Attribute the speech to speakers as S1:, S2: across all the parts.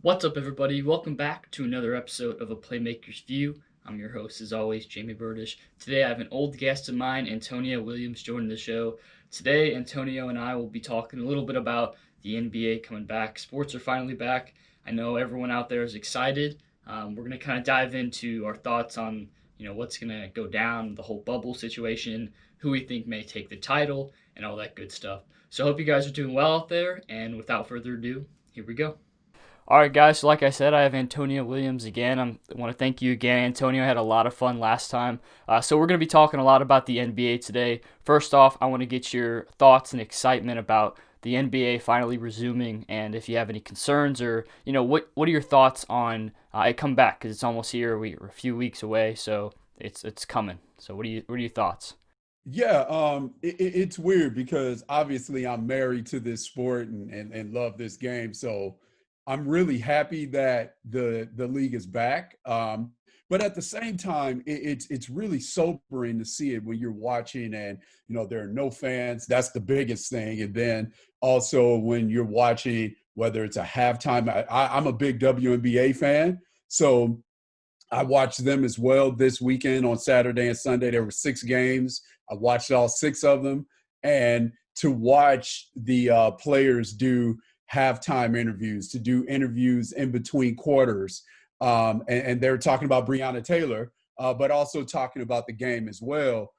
S1: What's up, everybody? Welcome back to another episode of A Playmaker's View. I'm your host, as always, Jayme Burdish. Today, I have an old guest of mine, Antonio Williams, joining the show. Today, Antonio and I will be talking a little bit about the NBA coming back. Sports are finally back. I know everyone out there is excited. We're going to kind of dive into our thoughts on what's going to go down, the whole bubble situation, who we think may take the title, and all that good stuff. So, I hope you guys are doing well out there. And without further ado, here we go. All right, guys. So, like I said, I have Antonio Williams again. I want to thank you again, Antonio. I had a lot of fun last time. So, we're going to be talking a lot about the NBA today. First off, I want to get your thoughts and excitement about the NBA finally resuming, and if you have any concerns or what are your thoughts on it come back because it's almost here. We're a few weeks away, so it's coming. So, what are your thoughts?
S2: Yeah, it's weird because obviously I'm married to this sport and love this game. So I'm really happy that the league is back. But at the same time, it's really sobering to see it when you're watching and there are no fans. That's the biggest thing. And then also when you're watching, whether it's a halftime, I'm a big WNBA fan. So I watched them as well this weekend on Saturday and Sunday. There were 6 games. I watched all 6 of them. And to watch the players do halftime interviews, to do interviews in between quarters, and they're talking about Breonna Taylor, but also talking about the game as well.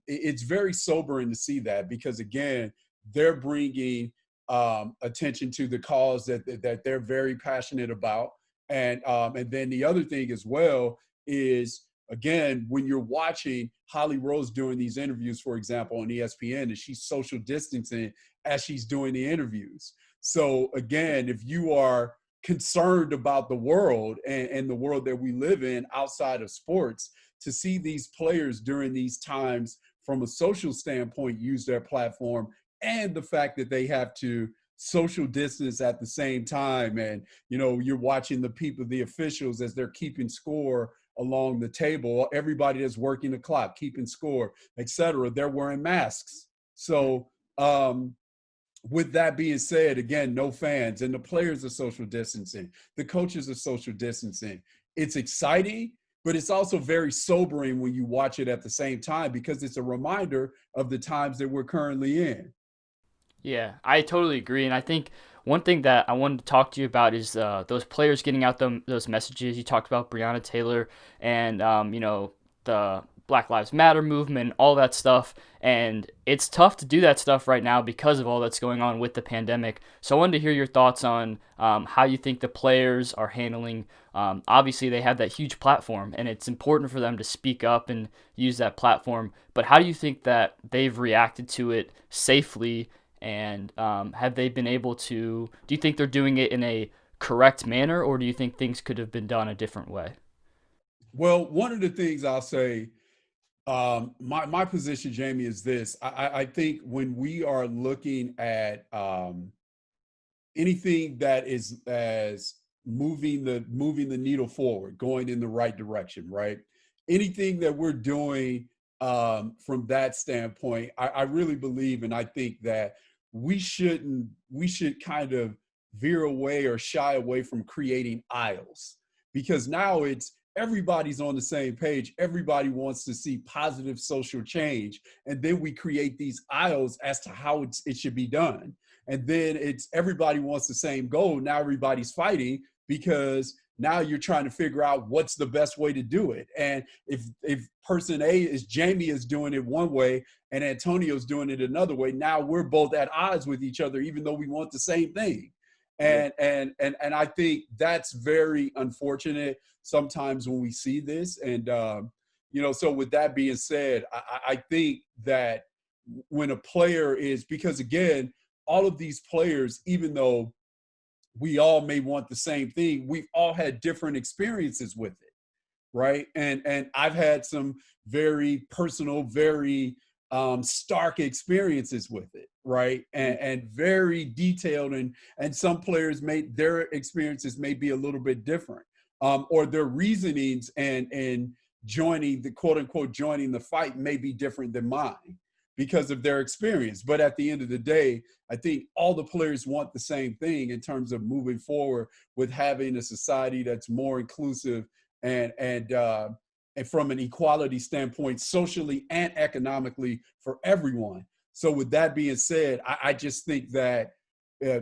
S2: It's very sobering to see that because, again, they're bringing attention to the cause that they're very passionate about, and then the other thing as well is, again, when you're watching Holly Rose doing these interviews, for example, on ESPN, and she's social distancing as she's doing the interviews. So again, if you are concerned about the world and the world that we live in outside of sports, to see these players during these times from a social standpoint use their platform, and the fact that they have to social distance at the same time, and you're watching the people, the officials, as they're keeping score along the table, everybody that's working the clock, keeping score, etc., they're wearing masks. So with that being said, again, no fans, and the players are social distancing, the coaches are social distancing. It's exciting, but it's also very sobering when you watch it at the same time because it's a reminder of the times that we're currently in.
S1: Yeah, I totally agree, and I think one thing that I wanted to talk to you about is those players getting out those messages. You talked about Breonna Taylor and the Black Lives Matter movement, all that stuff, and it's tough to do that stuff right now because of all that's going on with the pandemic. So I wanted to hear your thoughts on how you think the players are handling. Obviously, they have that huge platform, and it's important for them to speak up and use that platform. But how do you think that they've reacted to it safely? And have they been able to? Do you think they're doing it in a correct manner, or do you think things could have been done a different way?
S2: Well, one of the things I'll say, my position, Jayme, is this. I think when we are looking at anything that is as moving the needle forward, going in the right direction, right? Anything that we're doing from that standpoint, I really believe, and I think that we should kind of veer away or shy away from creating aisles, because now it's everybody's on the same page. Everybody wants to see positive social change. And then we create these aisles as to how it should be done. And then it's everybody wants the same goal. Now everybody's fighting because now you're trying to figure out what's the best way to do it. And if person A is Jayme is doing it one way and Antonio's doing it another way, now we're both at odds with each other, even though we want the same thing.
S1: Yeah.
S2: And I think that's very unfortunate sometimes when we see this. And so with that being said, I think that when a player is, because again, all of these players, even though we all may want the same thing, we've all had different experiences with it, right? And I've had some very personal, very stark experiences with it, right? And very detailed, and some players may their experiences may be a little bit different, or their reasonings and joining the quote unquote joining the fight may be different than mine. because of their experience. But at the end of the day, I think all the players want the same thing in terms of moving forward with having a society that's more inclusive and from an equality standpoint, socially and economically for everyone. So with that being said, I just think that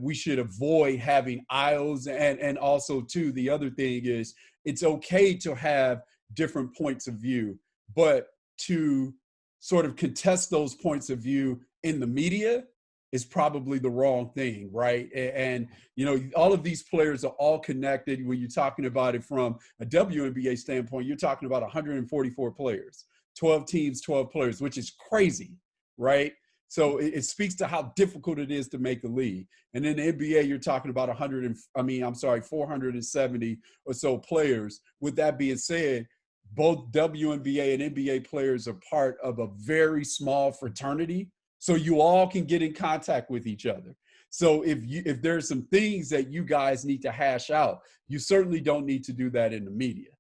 S2: we should avoid having aisles, and also too, the other thing is it's okay to have different points of view, but to sort of contest those points of view in the media is probably the wrong thing, right? And you know, all of these players are all connected. When you're talking about it from a WNBA standpoint, you're talking about 144 players, 12 teams, 12 players, which is crazy, right? So it speaks to how difficult it is to make the league. And in the NBA, you're talking about 470 or so players. With that being said, both WNBA and NBA players are part of a very small fraternity, so you all can get in contact with each other. So if there's some things that you guys need to hash out, you certainly don't need to do that in the media.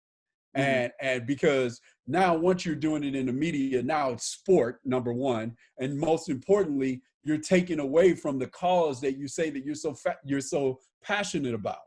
S1: Mm-hmm.
S2: And because now once you're doing it in the media, now it's sport, number one, and most importantly, you're taking away from the cause that you say that you're so passionate about.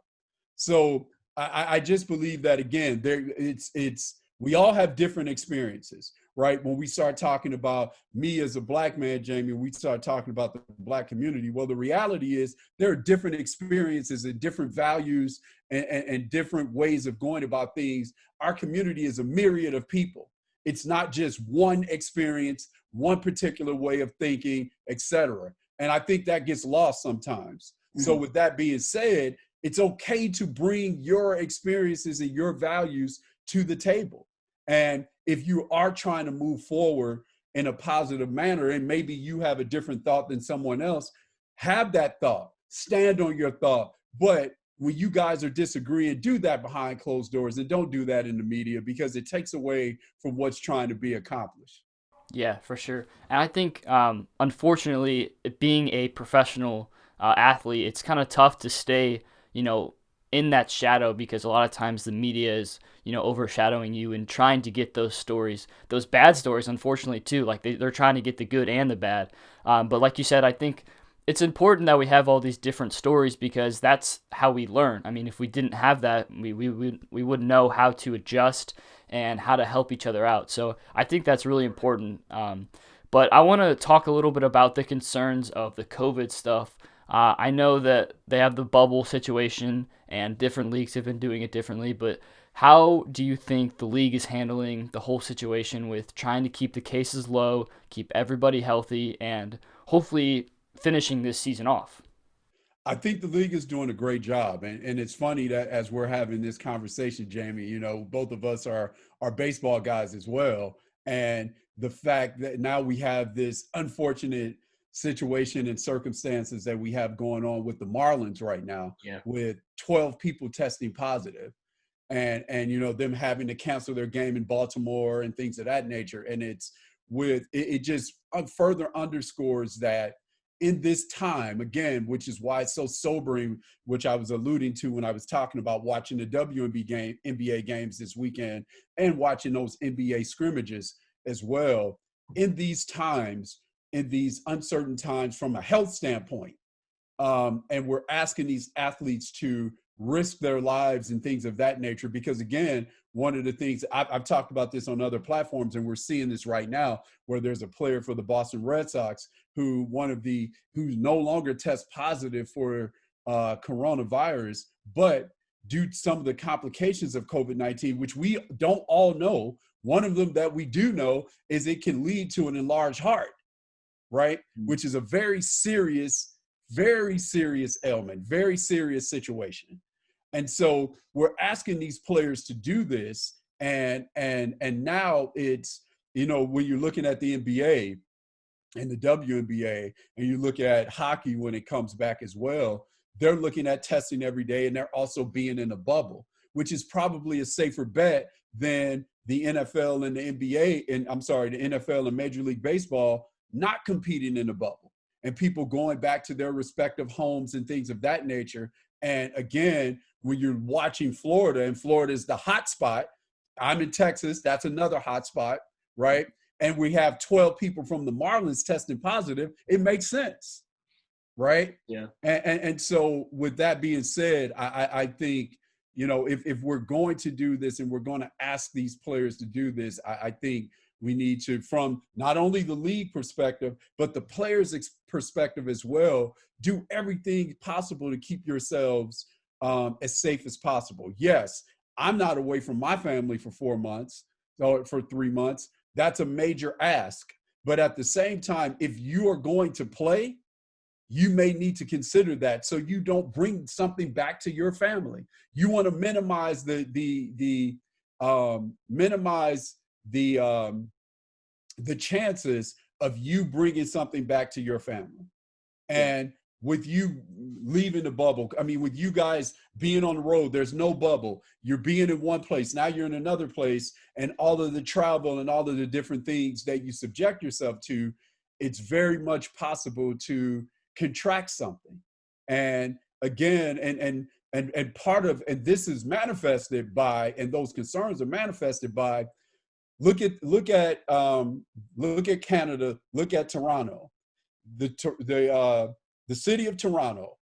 S2: So I just believe that, again, it's we all have different experiences, right? When we start talking about me as a Black man, Jayme, we start talking about the Black community. Well, the reality is there are different experiences and different values and different ways of going about things. Our community is a myriad of people. It's not just one experience, one particular way of thinking, etc. And I think that gets lost sometimes.
S1: Mm-hmm.
S2: So with that being said, it's okay to bring your experiences and your values to the table. And if you are trying to move forward in a positive manner, and maybe you have a different thought than someone else, have that thought, stand on your thought. But when you guys are disagreeing, do that behind closed doors, and don't do that in the media, because it takes away from what's trying to be accomplished.
S1: Yeah, for sure. And I think, unfortunately, being a professional athlete, it's kind of tough to stay, you know, in that shadow, because a lot of times the media is, overshadowing you and trying to get those stories, those bad stories, unfortunately, too. Like they're trying to get the good and the bad. But like you said, I think it's important that we have all these different stories, because that's how we learn. I mean, if we didn't have that, we wouldn't know how to adjust and how to help each other out. So I think that's really important. But I want to talk a little bit about the concerns of the COVID stuff. I know that they have the bubble situation and different leagues have been doing it differently, but how do you think the league is handling the whole situation with trying to keep the cases low, keep everybody healthy, and hopefully finishing this season off?
S2: I think the league is doing a great job. And it's funny that as we're having this conversation, Jayme, both of us are baseball guys as well. And the fact that now we have this unfortunate situation and circumstances that we have going on with the Marlins right now,
S1: Yeah.
S2: with 12 people testing positive, and them having to cancel their game in Baltimore and things of that nature. And it just further underscores that in this time, again, which is why it's so sobering, which I was alluding to when I was talking about watching the NBA games this weekend and watching those NBA scrimmages as well. In these times, in these uncertain times from a health standpoint, and we're asking these athletes to risk their lives and things of that nature, because again, one of the things I've talked about this on other platforms, and we're seeing this right now, where there's a player for the Boston Red Sox who's no longer test positive for coronavirus, but due to some of the complications of COVID-19, which we don't all know, one of them that we do know is it can lead to an enlarged heart, right? Which is a very serious ailment, very serious situation. And so we're asking these players to do this. And now it's, when you're looking at the NBA and the WNBA, and you look at hockey when it comes back as well, they're looking at testing every day, and they're also being in a bubble, which is probably a safer bet than the NFL and the NBA, and I'm sorry, the NFL and Major League Baseball not competing in a bubble, and people going back to their respective homes and things of that nature. And again, when you're watching Florida, and Florida is the hot spot, I'm in Texas, that's another hot spot, right? and we have 12 people from the Marlins testing positive, it makes sense, right?
S1: Yeah.
S2: And so with that being said, I think, if we're going to do this and we're going to ask these players to do this, I think we need to, from not only the league perspective, but the players' perspective as well, do everything possible to keep yourselves as safe as possible. Yes, I'm not away from my family for 4 months or for 3 months. That's a major ask. But at the same time, if you are going to play, you may need to consider that so you don't bring something back to your family. You want to minimize the chances of you bringing something back to your family.
S1: Yeah.
S2: And with you leaving the bubble, I mean, with you guys being on the road, there's no bubble. You're being in one place. Now you're in another place, and all of the travel and all of the different things that you subject yourself to, it's very much possible to contract something. And again, and part of, and this is manifested by, and those concerns are manifested by, look at Canada, look at Toronto, the city of Toronto,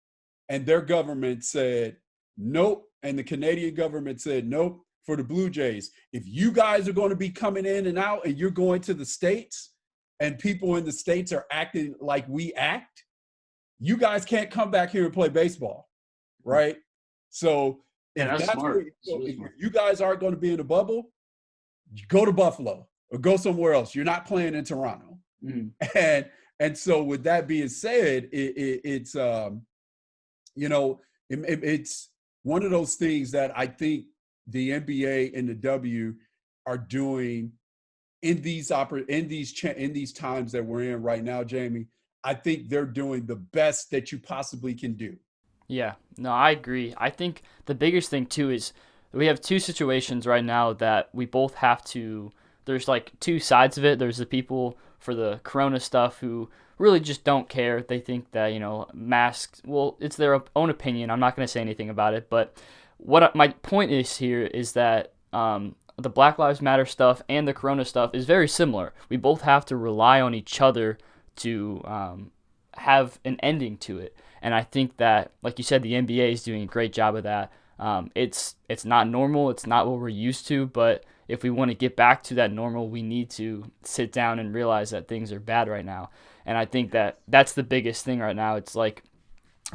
S2: and their government said nope, and the Canadian government said nope for the Blue Jays. If you guys are going to be coming in and out, and you're going to the States, and people in the States are acting like we act, you guys can't come back here and play baseball, right? So
S1: Yeah,
S2: if
S1: that's
S2: that's
S1: smart.
S2: where,
S1: That's really
S2: if
S1: smart.
S2: you guys aren't going to be in a bubble, go to Buffalo or go somewhere else. You're not playing in Toronto.
S1: Mm.
S2: And so with that being said, it's it's one of those things that I think the NBA and the W are doing in these times that we're in right now, Jayme. I think they're doing the best that you possibly can do.
S1: Yeah, no, I agree. I think the biggest thing too is we have two situations right now that we both have to. There's like two sides of it. There's the people for the corona stuff who really just don't care. They think that, masks, well, it's their own opinion. I'm not going to say anything about it. But my point is here is that the Black Lives Matter stuff and the corona stuff is very similar. We both have to rely on each other to have an ending to it. And I think that, like you said, the NBA is doing a great job of that. It's not normal. It's not what we're used to. But if we want to get back to that normal, we need to sit down and realize that things are bad right now. And I think that that's the biggest thing right now. It's like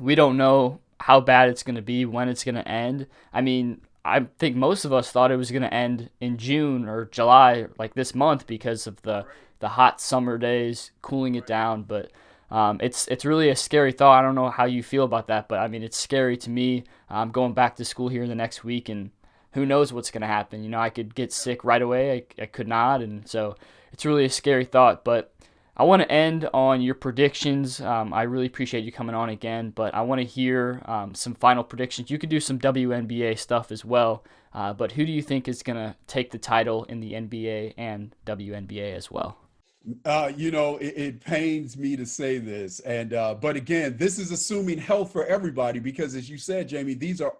S1: we don't know how bad it's going to be, when it's going to end. I mean, I think most of us thought it was going to end in June or July, like this month, because of the hot summer days, cooling it down. But it's really a scary thought. I don't know how you feel about that, but I mean, it's scary to me. I'm going back to school here the next week, and who knows what's going to happen. I could get sick right away. I could not, and so it's really a scary thought. But I want to end on your predictions. I really appreciate you coming on again, but I want to hear some final predictions. You could do some WNBA stuff as well, but who do you think is going to take the title in the NBA and WNBA as well?
S2: It pains me to say this, and but again, this is assuming health for everybody, because as you said, Jayme, these are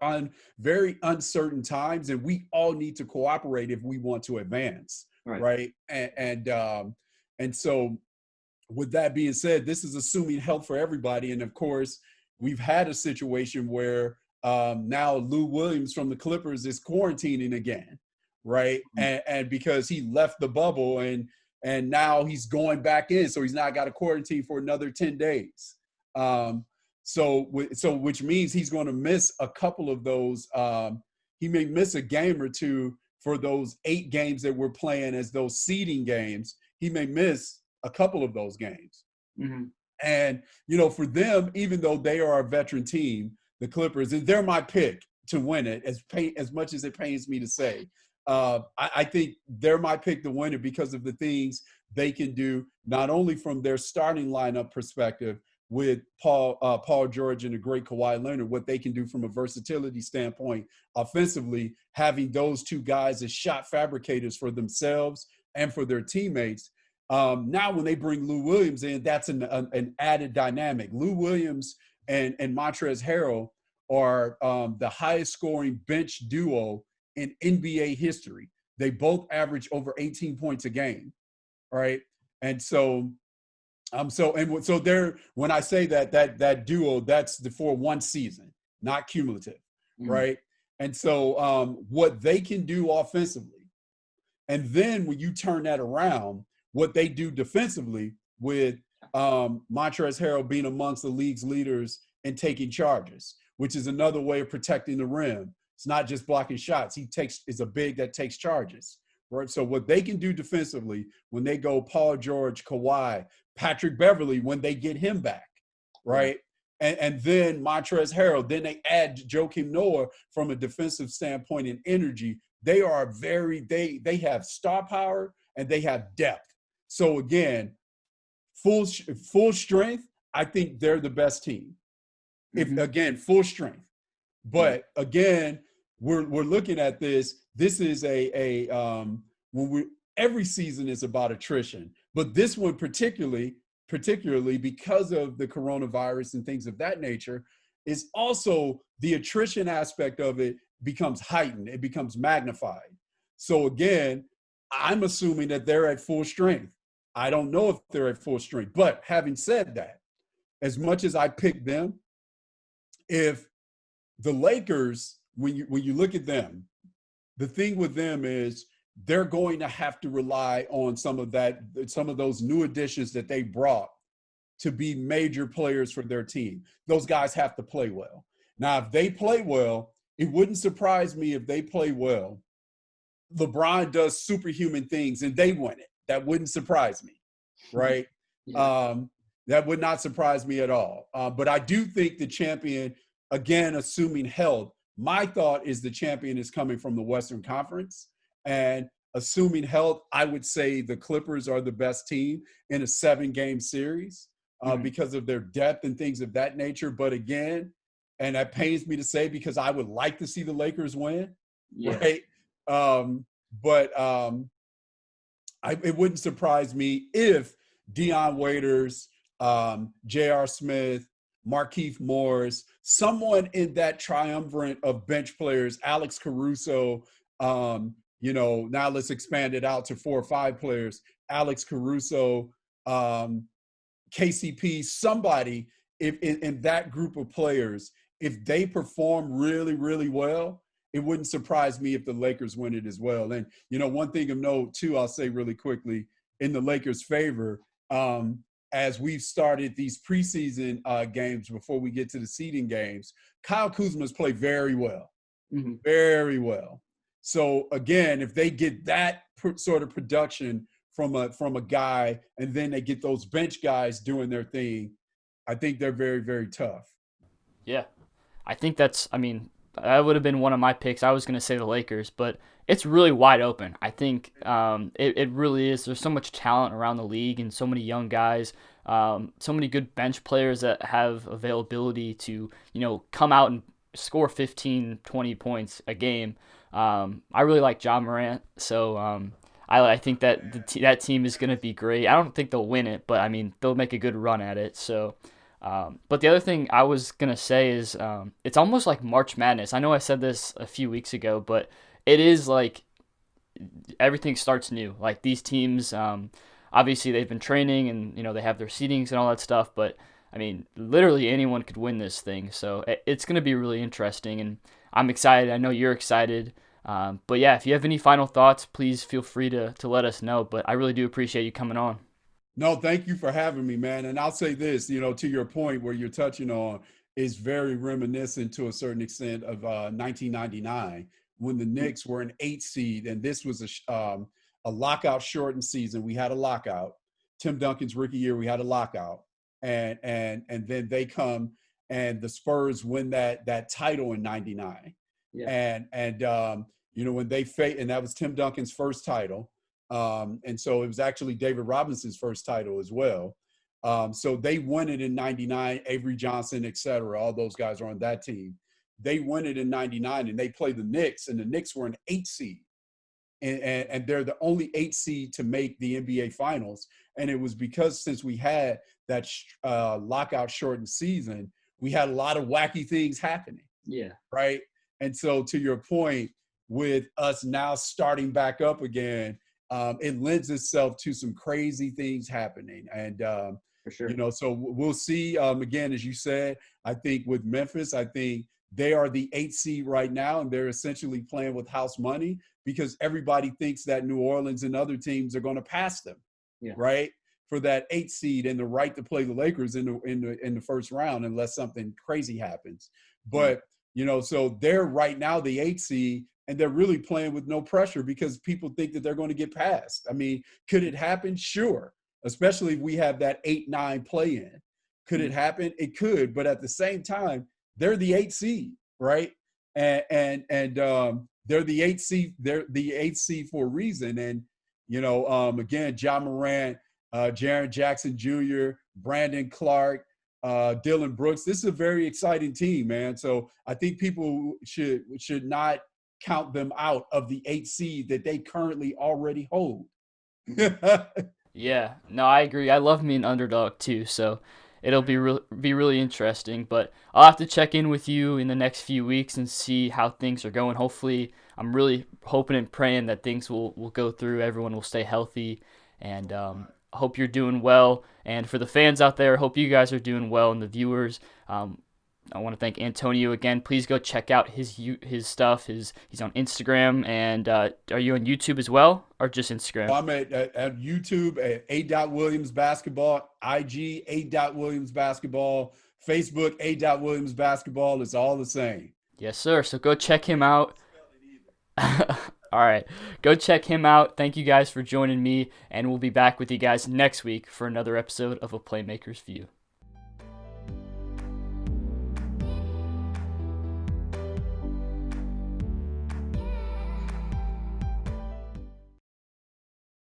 S2: very uncertain times, and we all need to cooperate if we want to advance, right? And so, with that being said, this is assuming health for everybody, and of course, we've had a situation where now Lou Williams from the Clippers is quarantining again, right? And because he left the bubble and now he's going back in, so he's not got to quarantine for another 10 days. So which means he's going to miss a couple of those. He may miss a game or two for those 8 games that we're playing as those seeding games. He may miss a couple of those games.
S1: Mm-hmm.
S2: And, for them, even though they are a veteran team, the Clippers, and they're my pick to win it, as much as it pains me to say. I think they're my pick to win it because of the things they can do, not only from their starting lineup perspective with Paul George and the great Kawhi Leonard, what they can do from a versatility standpoint offensively, having those two guys as shot fabricators for themselves and for their teammates. Now, when they bring Lou Williams in, that's an added dynamic. Lou Williams and Montrezl Harrell are the highest scoring bench duo in NBA history. They both average over 18 points a game. right? And so so there, when I say that duo, that's for one season, not cumulative, right? And so what they can do offensively, and then when you turn that around, what they do defensively with Montrezl Harrell being amongst the league's leaders in taking charges, which is another way of protecting the rim. It's not just blocking shots. He is a big that takes charges, right? So what they can do defensively when they go Paul George, Kawhi, Patrick Beverly, when they get him back, right? And then Montrezl Harrell, then they add Joakim Noah from a defensive standpoint and energy. They are they have star power and they have depth. So again, full strength, I think they're the best team. If again, full strength. But again, we're looking at this. This is every season is about attrition, but this one particularly because of the coronavirus and things of that nature, is also the attrition aspect of it becomes heightened. It becomes magnified. So again, I'm assuming that they're at full strength. I don't know if they're at full strength, but having said that, as much as I picked them, if the Lakers, when you look at them, the thing with them is they're going to have to rely on some of those new additions that they brought to be major players for their team. Those guys have to play well. Now, if they play well, it wouldn't surprise me if they play well. LeBron does superhuman things and they win it. That wouldn't surprise me, right? That would not surprise me at all. But I do think the champion, again, assuming health, my thought is the champion is coming from the Western Conference. And assuming health, I would say the Clippers are the best team in a 7-game series because of their depth and things of that nature. But again, and that pains me to say because I would like to see the Lakers win, right? It wouldn't surprise me if Dion Waiters, J.R. Smith, Markieff Morris, someone in that triumvirate of bench players, Alex Caruso, now let's expand it out to 4 or 5 players, Alex Caruso, KCP, somebody in that group of players, if they perform really, really well, it wouldn't surprise me if the Lakers win it as well. And, one thing of note, too, I'll say really quickly, in the Lakers' favor, as we've started these preseason games before we get to the seeding games, Kyle Kuzma's played very well, very well. So, again, if they get that sort of production from a guy and then they get those bench guys doing their thing, I think they're very, very tough.
S1: Yeah. I think that would have been one of my picks. I was going to say the Lakers, but it's really wide open. I think it really is. There's so much talent around the league and so many young guys, so many good bench players that have availability to, come out and score 15, 20 points a game. I really like Ja Morant, so I think that that team is going to be great. I don't think they'll win it, but, they'll make a good run at it, so... but the other thing I was going to say is it's almost like March Madness. I know I said this a few weeks ago, but it is like everything starts new. Like these teams, obviously they've been training and, they have their seedings and all that stuff. But, literally anyone could win this thing. So it's going to be really interesting. And I'm excited. I know you're excited. But, yeah, if you have any final thoughts, please feel free to let us know. But I really do appreciate you coming on.
S2: No, thank you for having me, man. And I'll say this, to your point where you're touching on is very reminiscent to a certain extent of 1999 when the Knicks were an 8 seed. And this was a lockout shortened season. We had a lockout. Tim Duncan's rookie year, we had a lockout. And then they come and the Spurs win that title in 99. Yeah. When they and that was Tim Duncan's first title. And so it was actually David Robinson's first title as well. So they won it in 99, Avery Johnson, et cetera. All those guys are on that team. They won it in 99 and they played the Knicks, and the Knicks were an 8 seed. And they're the only 8 seed to make the NBA finals. And it was because since we had that lockout shortened season, we had a lot of wacky things happening.
S1: Yeah.
S2: Right. And so to your point, with us now starting back up again, it lends itself to some crazy things happening. And
S1: For sure.
S2: so we'll see. Again, as you said, I think with Memphis, I think they are the 8th seed right now, and they're essentially playing with house money because everybody thinks that New Orleans and other teams are going to pass them,
S1: Yeah.
S2: right, for that 8th seed and the right to play the Lakers in the first round unless something crazy happens. But so they're right now the 8th seed, and they're really playing with no pressure because people think that they're going to get passed. I mean, could it happen? Sure, especially if we have that 8-9 play in. Could it happen? It could, but at the same time, they're the 8th seed, right? And they're the 8th seed. They're the 8th seed for a reason. And again, Ja Morant, Jaren Jackson Jr., Brandon Clark, Dylan Brooks. This is a very exciting team, man. So I think people should not count them out of the 8th seed that they currently already hold.
S1: Yeah, no, I agree. I love me an underdog too, so it'll be really interesting. But I'll have to check in with you in the next few weeks and see how things are going. Hopefully, I'm really hoping and praying that things will go through. Everyone will stay healthy, and hope you're doing well. And for the fans out there, hope you guys are doing well, and the viewers. I want to thank Antonio again. Please go check out his stuff. He's on Instagram, and are you on YouTube as well, or just Instagram?
S2: I'm at YouTube at A. Williams Basketball, IG A. Williams Basketball, Facebook A. Williams Basketball. It's all the same.
S1: Yes, sir. So go check him out. All right, go check him out. Thank you guys for joining me, and we'll be back with you guys next week for another episode of A Playmaker's View.